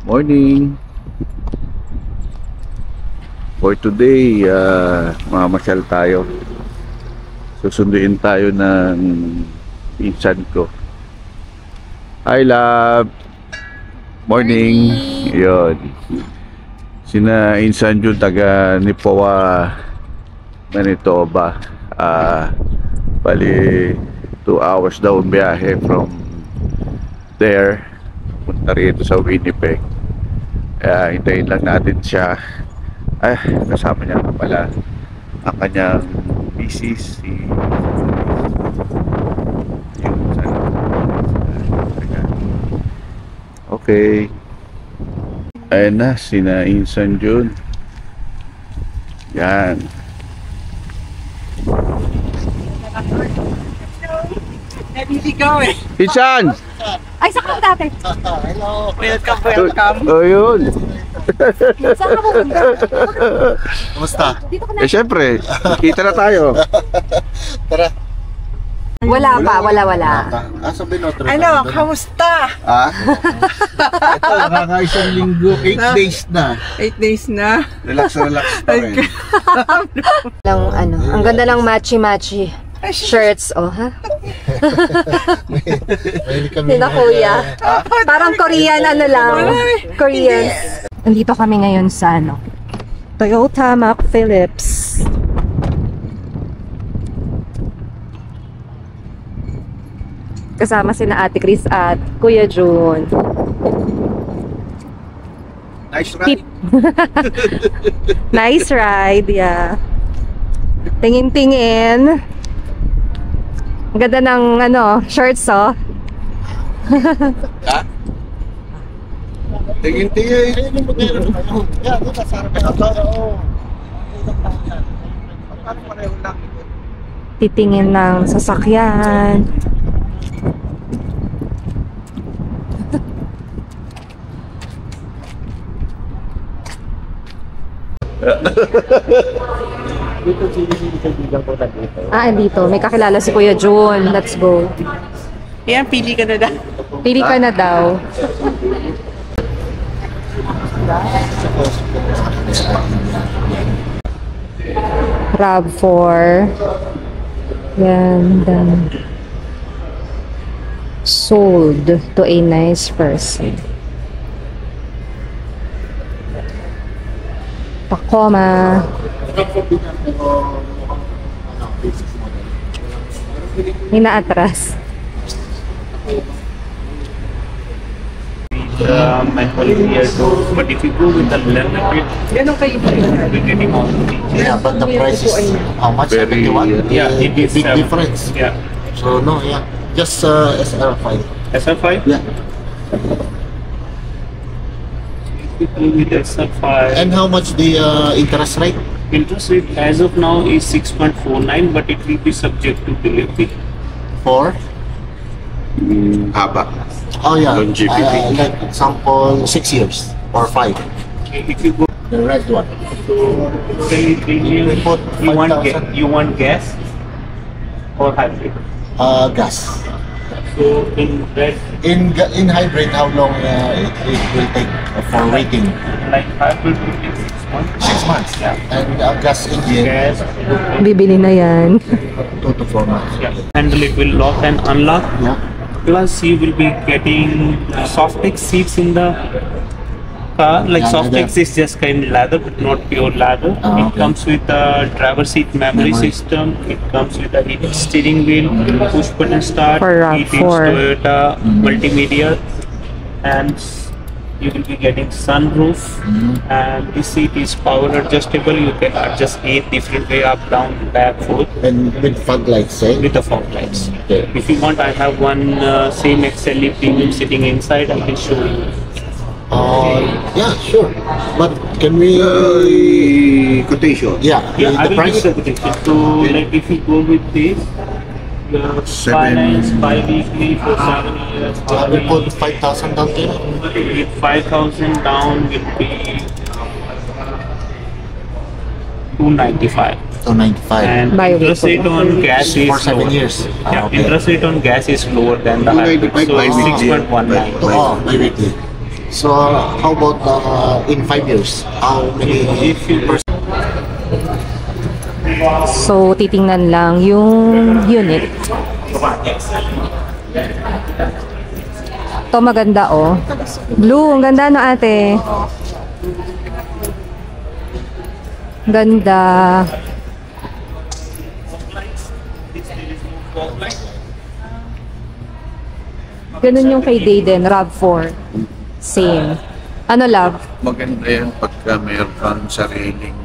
Morning. For today, mamasyal tayo. Susunduin tayo ng pinsan ko. Hi, love. Morning. Yun. Sina Insan Jun, taga Nipowa, Manitoba. Bali 2 hours daw ang biyahe from there punta rito sa Winnipeg. Kaya hintayin lang natin siya. Kasama niya nga pala ang kanyang misis, si yun, okay. Ayan na, sina Insan Jun. Yan. Naliligaw eh. Insan! Ay, saka dati. Hello. Welcome. Oh, yun. Saan ka pupunta? Kumusta? Dito ka na. Siyempre, kita na tayo. Tara. Wala pa, wala. Asa Binotre? Ano, kamusta? Ito, nakakaisang linggo, 8 days na. 8 days na. Relax pa rin. Ang ganda lang matchy-matchy shirts, oh, ha? Sina kuya. Parang Korean, Korean. Nandito kami ngayon sa, Toyota Mac Phillips. Kasama sina Ate Chris at Kuya Jun. Nice ride. Nice ride, yeah. Tingin-tingin. Ang ganda ng shirts, oh. Ha? Tingin-tingin. Yan, dito sa harap ng tao. Parang pareho lang. Titingin ng sasakyan. Dito. May kakilala si Kuya Jun. Let's go. Ayan, pili ka na daw. Pili ka na daw. RAV4. Yan. Sold to a nice person. Tacoma. May naatras. Manual here too, but if you go with the learner bit, Ganun kayo ba? we're getting all the features. Yeah, but the price is how much? Very, 71? Yeah, it is Big difference. Yeah, So no, yeah. Just SR5. SF5. Yeah. If you go with SF5, And how much the interest rate? interest rate as of now is 6.49, but it will be subject to delivery. For? Haba. Oh yeah. Longevity. Like example, 6 years or 5. If you go, The red one. say premium, Put you want gas or hybrid. Gas. So in red, In hybrid, how long it will take for waiting? like hybrid will be 6 months. 6 months. Yeah. And gas engine, Gas, Bibili na yan. 2 to 4 months. yeah. Handle it will lock and unlock. Yeah. Plus you will be getting Softex seats in the car. Like Yeah, Softex leather. is just kind of leather, but not pure leather. It Okay. comes with a driver seat memory Memory. system. It comes with a heated steering wheel, push button start, For RAV4. Toyota multimedia, and you will be getting sunroof. And this seat is power adjustable. You can adjust 8 different way, up, down, back, forth, And with fog lights, eh? with the fog lights. Okay. If you want, I have one same XLE premium sitting inside. I can show you. Yeah, sure. But can we? Quotation. Yeah. Yeah, I The will give price. you the quotation. So, like if you go with this, finance bi-weekly for 7 years. We put 5,000 down there. With 5,000 down will be 295. 295. And Bi-weekly. interest rate on gas is For 7 lower. years. Yeah, Okay. interest rate on gas is lower than the hybrid. 295 So bi-weekly. 6.19. Oh, bi-weekly. So, how about in 5 years? How many So, titingnan lang yung unit. Ito maganda, oh. Blue, ang ganda no, ate. Ganda. Ganun yung kay Dayden, RAV4. Same. Ano, love? Maganda yan pagka mayroon kang sariling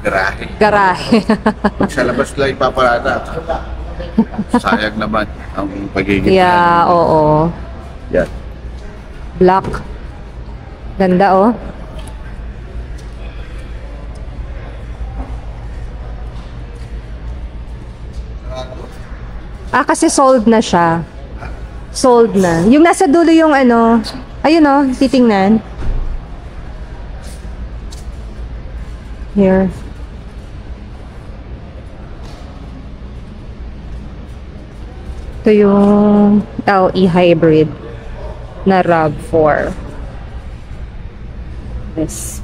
garahe. Garahe. Pag sa labas lang ipaparada. Sayang naman ang pagiging Yeah, oo. yan. Black. Ganda, oh. Kasi sold na siya. Sold na. Yung nasa dulo yung ano, ayun, oh, titingnan. Here. Ito yung LE hybrid na RAV4. Yes.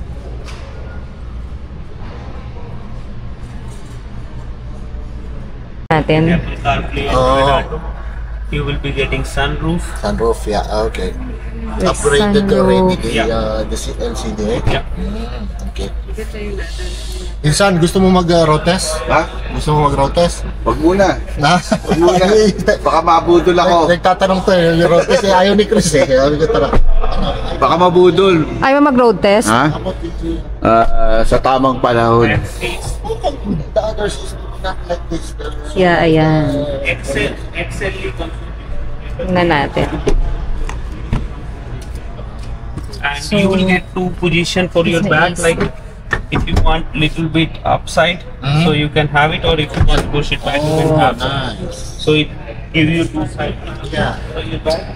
Natin. Apple CarPlay and Oh. Auto. You will be getting sunroof. sunroof? Yeah, okay. With Upgraded sunroof. already the LCD. Yeah. Okay. Insan, gusto mo mag-road test? Ha? Gusto mo mag-road test? Wag muna. Na? Wag muna. Baka mabudol ako. Nagtatanong to yung road test. Ayaw ni Chris eh. Ayaw ko tara. Baka mabudol. Ay, mag-road test? Ha? Sa tamang panahon. The others is not like this. Yeah, ayan. XLE Tingnan natin. and you will get two position for your back, like if you want little bit upside, so you can have it, or if you want to push it back, you can have it. Nice. So it give you two sides Yeah. for your back.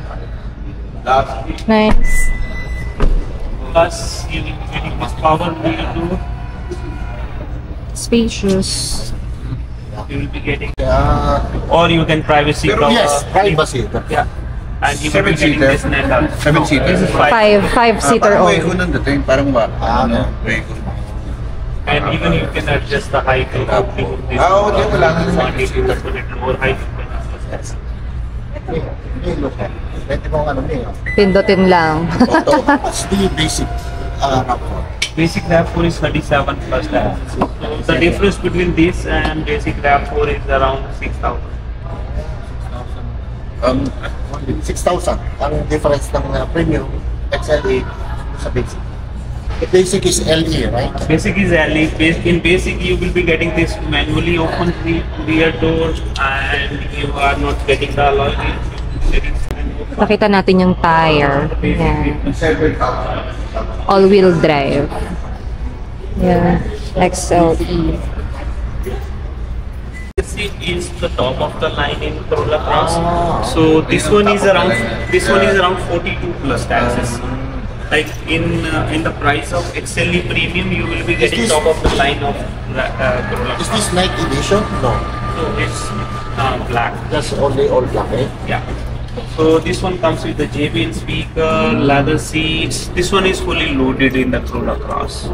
Nice. Plus you will be getting this power wheel too. Spacious. You will be getting, Yeah. or you can privacy cover. Yes, privacy. Yeah. And you will be getting Seven-seater. this net up. 7-seater. This is five. Five-seater Parang all. Wayco nang dating. Parang ba? Okay. Wayco. And even you can adjust the height of this. Oo, di wala nang Want it to put it more height, you can adjust that. Look at. Pwede mo ano niya. Pindutin lang. What's the basic RAV4? Basic RAV4 is 37 plus that. So the difference between this and basic RAV4 is around 6,000. 6,000. Ang difference ng premium XLE sa basic. The basic is LE, right? Basic is LE. In basic, you will be getting this manually open rear door, and you are not getting the alloy wheels. You will be getting Nakita natin yung tire. Yan. All-wheel drive. Yeah. XLE. This is the top of the line in Corolla Cross. So this one is around 42 plus taxes. Like in the price of XLE Premium, you will be getting this- top of the line of Corolla Is Cross. this night edition? No. So it's black. That's only all black, eh? Yeah. So this one comes with the JBL speaker, leather seats. This one is fully loaded in the Corolla Cross.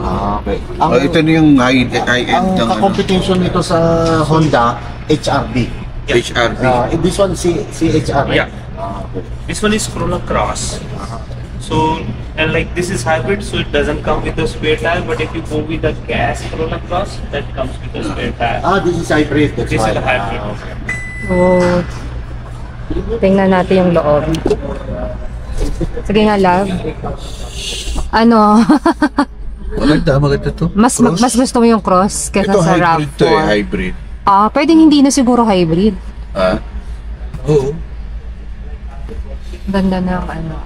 Okay. Oh, ito na yung high-end Ang ng ka-competition nito sa Honda, HRV. HRV. This one, CHR, right? Yeah. Okay. This one is Corolla Cross. So, and like this is hybrid, so it doesn't come with a spare tire. But if you go with a gas Corolla Cross, that comes with a spare tire. This is hybrid. That's This why. is a hybrid. Okay. Oh. Tingnan natin yung loob. Sige nga, love. Ano? Maganda to. mas gusto mo yung cross kesa Ito sa hybrid to eh, RAV4. hybrid. Pwedeng hindi na siguro hybrid. Oo. Ganda ng ano.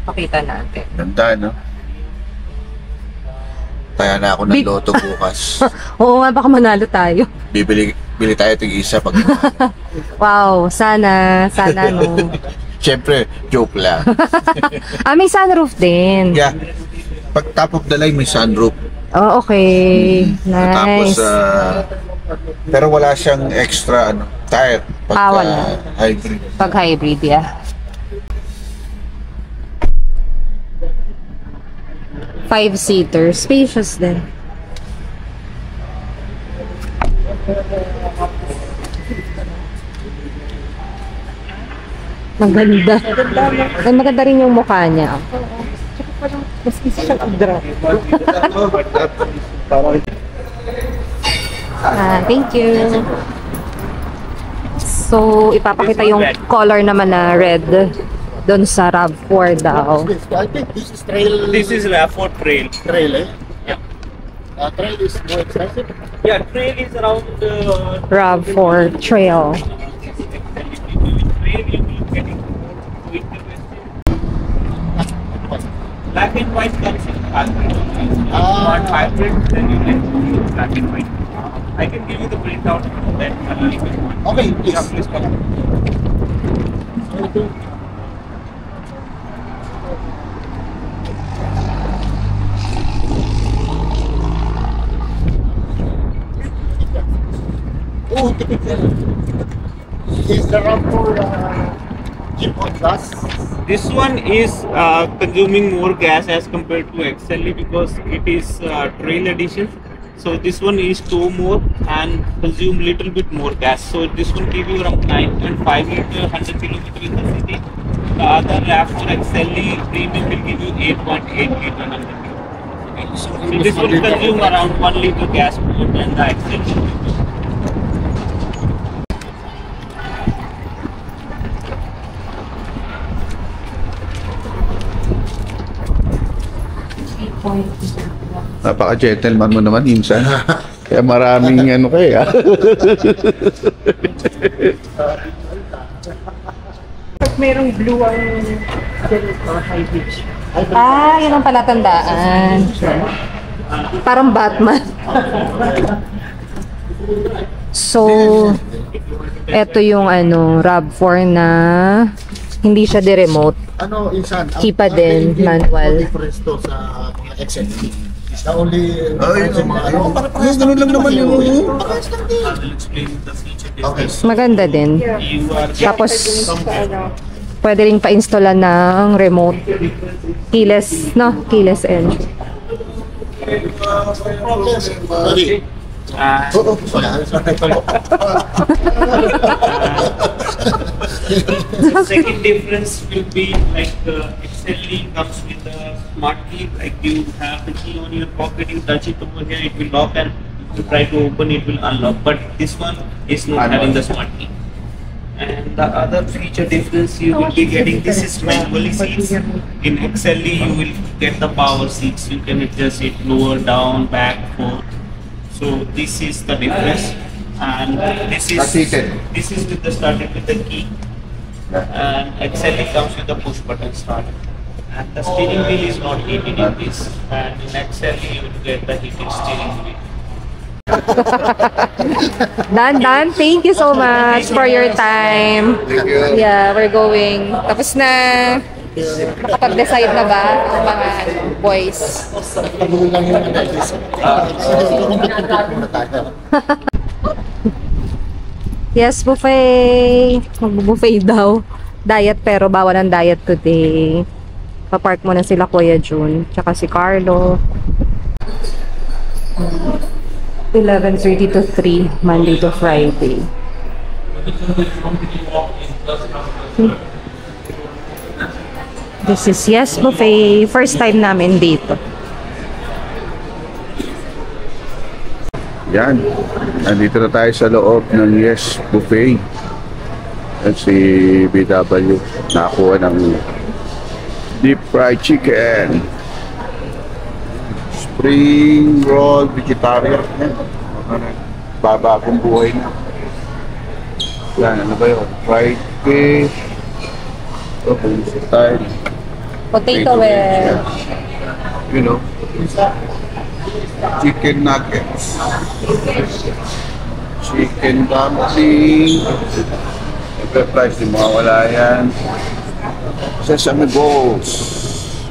Pakita natin. Ganda, no? Kaya na ako ng Big- loto bukas. Oo nga, baka manalo tayo. Bili tayo tig-isa pag Wow, sana no. Siyempre, joke lang. May sunroof din. Yeah. Pag top of the line, may sunroof. Oh, okay. Tapos, Nice. pero wala siyang extra tire. Pag Wala. hybrid. Pag hybrid, yeah. 5-seater. Spacious din. Maganda. Ay, maganda rin yung mukha niya. Mas isa siyang up-drop. Thank you. So, ipapakita yung color naman na red doon sa RAV4 daw. I think this is trail. This is RAV4 Trail. trail, eh? Yeah. Trail is more expensive. Yeah, Trail is around RAV4 Trail. Trail you will getting black and white comes in hybrid. If you want hybrid, then you can use black and white. I can give you the printout of that color if you want. Okay, please. Yeah, please come. Oh, typical. Is the RAV4 keep on gas? This one is consuming more gas as compared to XLE because it is trail edition. So this one is 2 more and consume little bit more gas. So this one give you around 9.5 liter 100 kilometer in the city. The other RAV4 XLE premium will give you 8.8 liter 100 kilometer. So this will consume around 1 liter gas more than the XLE. Napaka-gentleman mo naman, Insan. Kaya maraming ano kaya. Pag merong blue ang ganito, high beach. Yun ang palatandaan. Parang Batman. So, eto yung RAV4 na hindi siya di-remote. Ano, Insan? Kipa din, manual. Difference to sa mga XLE. The only difference yung mga Ganun lang naman yung... I will explain the feature Okay. difference. Maganda din. You are Tapos, pwede rin pa-installa ng remote. Keyless, no? Keyless entry. Sorry. Oo, wala. The second difference will be like XLE comes with a smart key. Like you have the key on your pocket, you touch it over here, it will lock, and you try to open it will unlock. But this one is not having the smart key. And the other feature difference you will be getting, this is manually seats. In XLE you will get the power seats. You can adjust it lower, down, back, forth. So this is the difference. And this is with the started with the key. And XLE comes with the push button start. And the steering wheel is not heated in this. And in XLE you will get the heated steering wheel. Dan, thank you so much for your time. Thank you. Yeah, we're going. Tapos na. Nakapag-decide na ba ang mga boys? Pagbuhin lang yung analysis. Muna tayo. Yes, buffet. Magbo-buffet daw. Diet pero bawal ang diet today. Papark muna sila Kuya June. Tsaka si Carlo. 11:30 to 3, Monday to Friday. This is Yes Buffet. First time namin dito. Yan. Nandito na tayo sa loob ng Yes Buffet. At si BW nakakuha ng deep fried chicken. Spring roll vegetarian. Babagong buhay na. Yan, ano ba yun? Fried fish. Style. Potato wedge. You know. Chicken nuggets. Chicken dumpling. Siyempre price din mawawala yan. Sesame balls.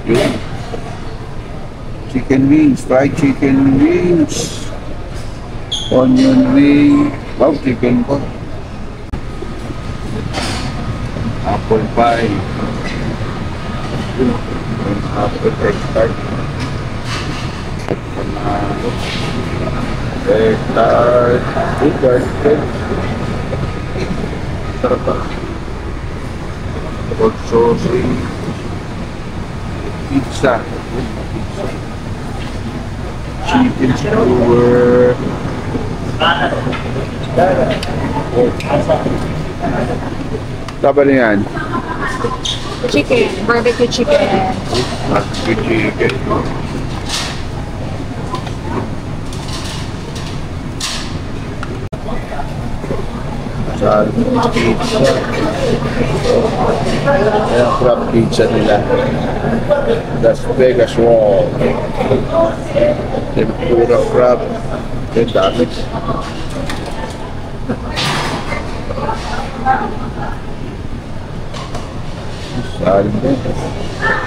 Yun. Chicken wings. Fried chicken wings. Onion ring. Wow, chicken ball. Apple pie. Apple egg tart. Tart. Sarap ba? Pork sausage. Pizza. Chicken skewer. Dapat na yan. Chicken. Barbecue chicken. Barbecue chicken. Pizza. Ayan, crab pizza nila. Las Vegas Wall. Tempura crab. Ang dami. Salmon.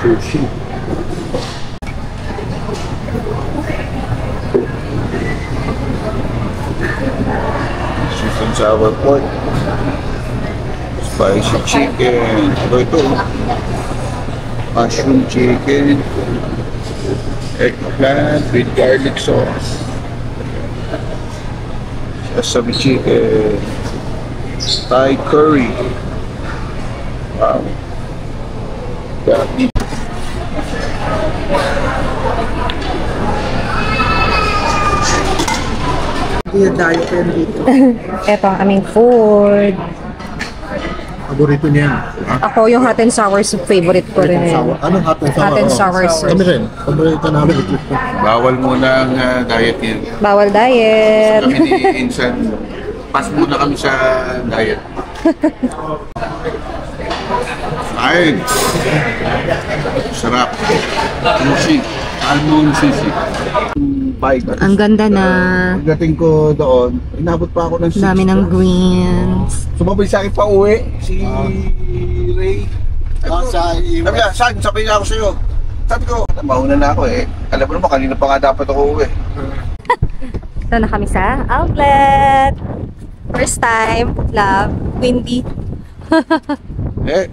Sushi. Sweet and sour pork. Spicy chicken. Ito. Mushroom chicken. Eggplant with garlic sauce. Sesame chicken. Thai curry. Wow. Yummy. Yung diet yan dito. Ito ang aming food. Paborito niya. Ako yung hot and sour soup, favorite ko rin. Anong hot and sour? Hot and sour soup. Kami rin. Paborito namin. Bawal muna ang diet yun. Bawal diet. Kami ni Insan, pas muna kami sa diet. Ay! Sarap. Sushi. Almond sushi. Bike. Ang ganda na. Pagdating ko doon, inabot pa ako ng sushi. Dami ng greens. Sumabay sa akin pa uwi, si Ray. Sabi niya, sabay na ako sa'yo. Sabi ko, mauna na ako eh. Alam mo naman, kanina pa nga dapat ako uwi. Ito na kami sa outlet. First time, love, windy. Eh,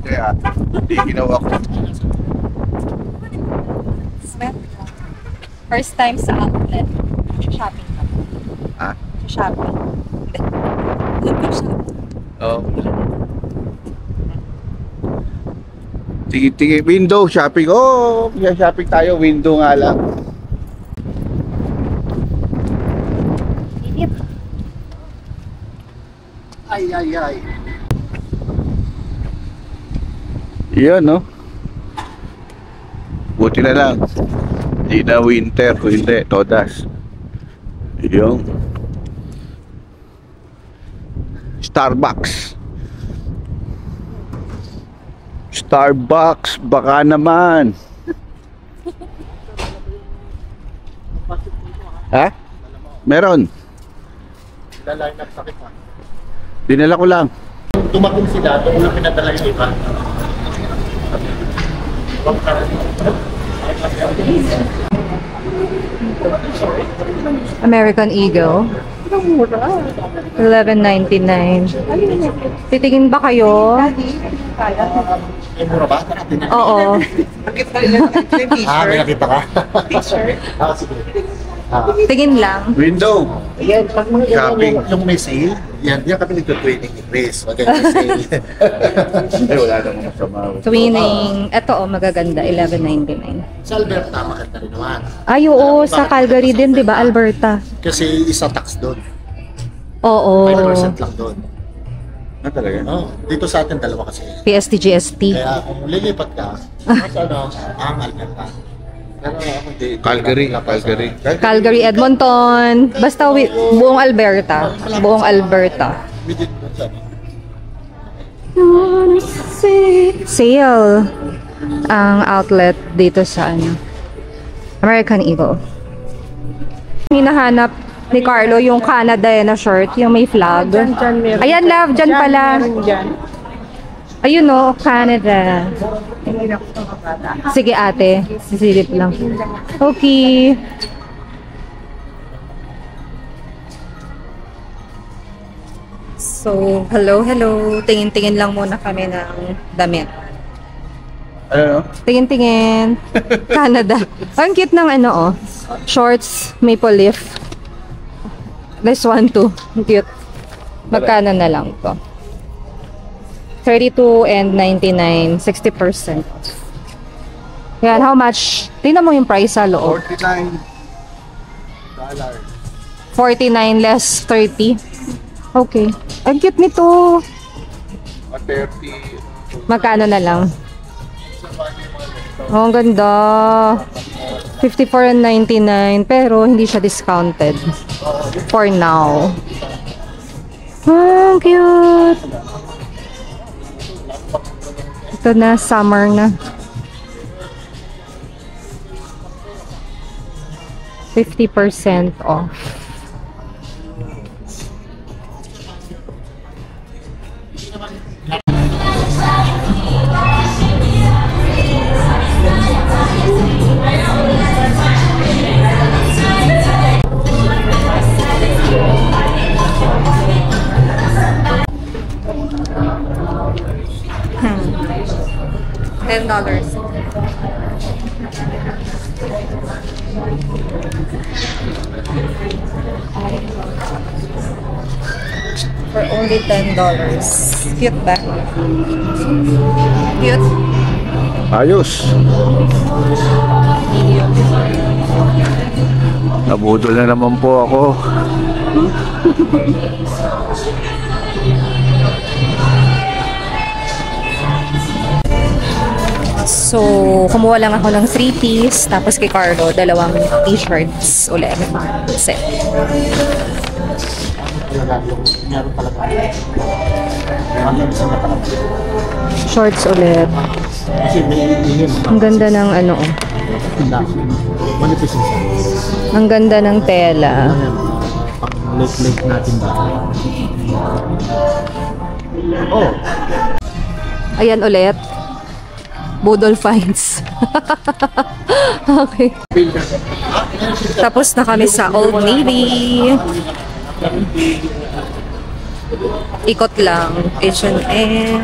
kaya, hindi ginawa ko. First time sa outlet. Shopping ka. Ha? Shopping. Oo. Sige, window shopping. Oh, shopping tayo, window nga lang. Ay. Yan, no? Buti na lang. Hindi na winter, kung hindi, todas. Yung Starbucks. Starbucks, baka naman. Ha? Meron. Line up sa kita. Dinala ko lang. Tumating sila, doon lang pinadala yung iba. American Eagle. $11.99. Titingin ba kayo? Ay, mura ba? Nakatin na. Oo. May nakita ka? T-shirt. Sige. Tingin lang. Window. Ayan, pag mga Shopping. yung may sale, yan kami nagto-training in race. Wag may sale. Ay, wala namang masama. Twinning. Ito oh, magaganda. $11.99. Sa Alberta, maganda rin naman. Ay, oo. Sa Calgary din, di ba? Alberta. Kasi isa tax doon. Oo. 5% lang doon. Ah, talaga? Oh, dito sa atin dalawa kasi. PST, GST. Kaya kung lilipat ka, mas ang Alberta. Pero ako di. Calgary. Calgary, Edmonton. Basta buong Alberta. Buong Alberta. Within doon sa Sale ang outlet dito sa American Eagle. Hinahanap ni Carlo yung Canada na shirt, yung may flag. Dyan, meron. Ayan, love, dyan pala. Meron dyan. Ayun o, Canada. Sige ate, sisilip lang. Okay. So, hello. Tingin-tingin lang muna kami ng damit. Ano? Tingin-tingin. Canada. Ang cute ng ano, oh. Shorts, maple leaf. This one too. Ang cute. Magkano na lang to? 32 and 99. 60%. Yan, how much? Tingnan mo yung price sa loob. $49. 49 less 30. Okay. Ang cute nito. 30. Magkano na lang? Oh, ang ganda. 54 and 99. Pero hindi siya discounted. For now. Ang cute. Ito na, summer na. 50% off. $10. For only $10. Cute ba? Cute. Ayos. Nabudol na naman po ako. So, kumuha lang ako ng 3-piece, tapos kay Carlo, 2 t-shirts ulit. Set. Meron talaga. Hanggang sa mataas. Shorts ulit. Kasi may iihim. Ang ganda ng ano, oh. Manipis yung sa. Ang ganda ng tela. Pag late natin ba? Oh. Ayan ulit. Budol finds. Okay. Tapos na kami sa Old Navy. Ikot lang. H&M.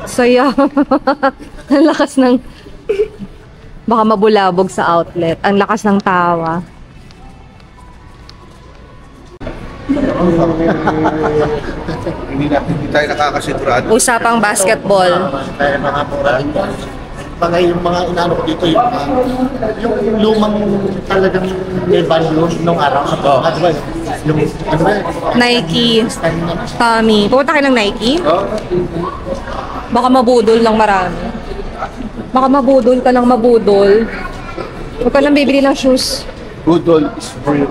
So yeah. Ang lakas ng... Baka mabulabog sa outlet. Ang lakas ng tawa. Hindi tayo nakakasigurado. Usapang basketball. Kaya mga mura. Yung mga inaano ko dito, yung lumang talagang may value nung araw. Diba? Yung ano ba? Nike. Tommy. Pupunta kayo ng Nike? Baka mabudol lang marami. Baka mabudol ka lang mabudol. Huwag ka nang bibili ng shoes. Budol is free.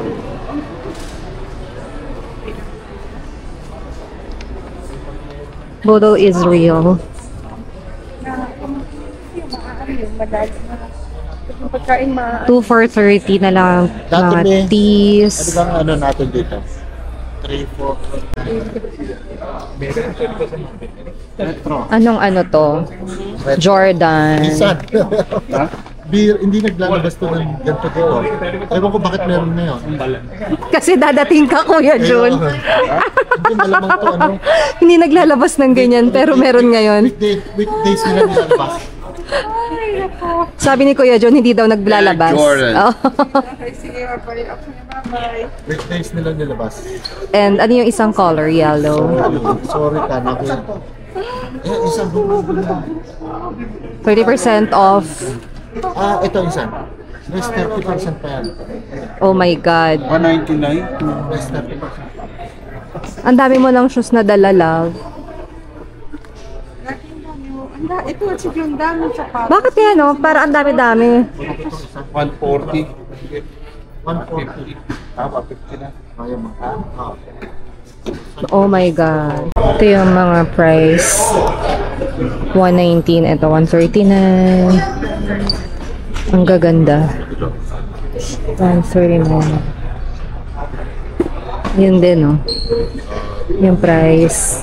Budol is real. 2 for 30 na lang Dati mga may- tees. Ano bang ano natin dito? 3, 4. Retro. Anong ano to? Jordan. Minsan. Beer, hindi naglalabas to ng ganito dito. Ewan ko bakit meron na yun. Kasi dadating ka, Kuya Jun. Hindi malamang to ano. Hindi naglalabas ng ganyan, pero meron ngayon. Weekdays nila nilalabas. Sabi ni Kuya Jun, hindi daw naglalabas. Air Jordan. Oh. Weekdays nila nilabas. And ano yung isang color? Yellow. Sorry ka, isang bumubuli. 30% off. Ito isa. May 30% pa yan. Oh my God. 199. May 30%. Ang dami mo lang shoes na dala, love. Ito, sige, ang dami sa pa. Bakit kaya, no? Para ang dami-dami. 140. 140. Tama, 50 na. Kaya mo. Oh my God. Ito yung mga price. 119. Ito, 139. Ang gaganda. 139. Yun din, no? Yung price.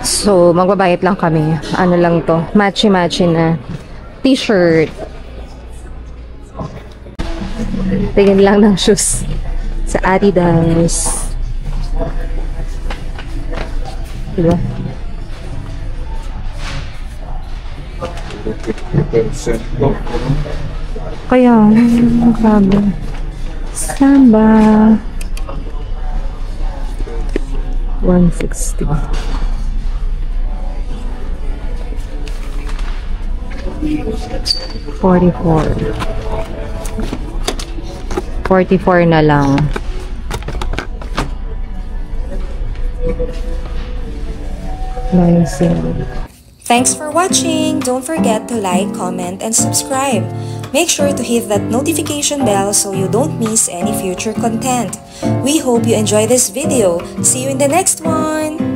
So, magbabayad lang kami. Ano lang to? Matchy-matchy na t-shirt. Tingin lang ng shoes sa Adidas. Diba? Kaya, grabe. Samba. 160. $44 na lang. Nice. Thanks for watching! Don't forget to like, comment, and subscribe. Make sure to hit that notification bell so you don't miss any future content. We hope you enjoy this video. See you in the next one!